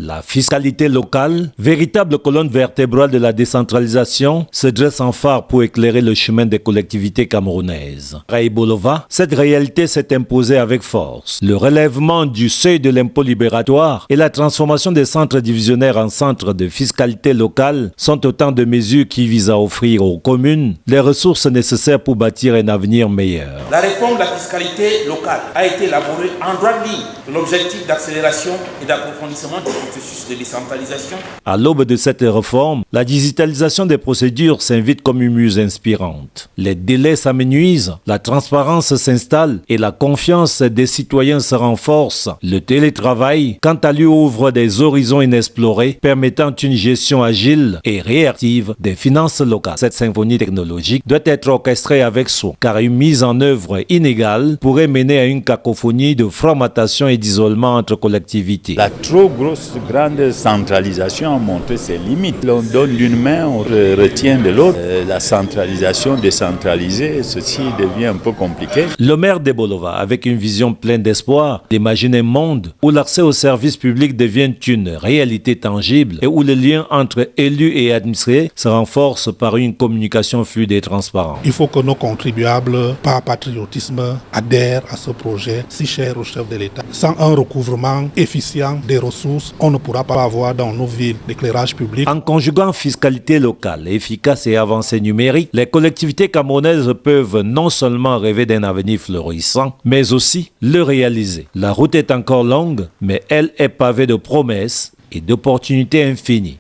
La fiscalité locale, véritable colonne vertébrale de la décentralisation, se dresse en phare pour éclairer le chemin des collectivités camerounaises. À Bolova, cette réalité s'est imposée avec force. Le relèvement du seuil de l'impôt libératoire et la transformation des centres divisionnaires en centres de fiscalité locale sont autant de mesures qui visent à offrir aux communes les ressources nécessaires pour bâtir un avenir meilleur. La réforme de la fiscalité locale a été élaborée en droite ligne de l'objectif d'accélération et d'approfondissement du processus de décentralisation. À l'aube de cette réforme, la digitalisation des procédures s'invite comme une muse inspirante. Les délais s'amenuisent, la transparence s'installe et la confiance des citoyens se renforce. Le télétravail, quant à lui, ouvre des horizons inexplorés, permettant une gestion agile et réactive des finances locales. Cette symphonie technologique doit être orchestrée avec soin, car une mise en œuvre inégale pourrait mener à une cacophonie de fragmentation et d'isolement entre collectivités. La trop grande centralisation a montré ses limites. On donne d'une main, on retient de l'autre. La centralisation décentralisée, ceci devient un peu compliqué. Le maire de Bolova, avec une vision pleine d'espoir, imagine un monde où l'accès aux services publics devient une réalité tangible et où le lien entre élus et administrés se renforce par une communication fluide et transparente. Il faut que nos contribuables, par patriotisme, adhèrent à ce projet si cher au chef de l'État. Sans un recouvrement efficient des ressources, on ne pourra pas avoir dans nos villes l'éclairage public. En conjuguant fiscalité locale, efficace et avancée numérique, les collectivités camerounaises peuvent non seulement rêver d'un avenir florissant, mais aussi le réaliser. La route est encore longue, mais elle est pavée de promesses et d'opportunités infinies.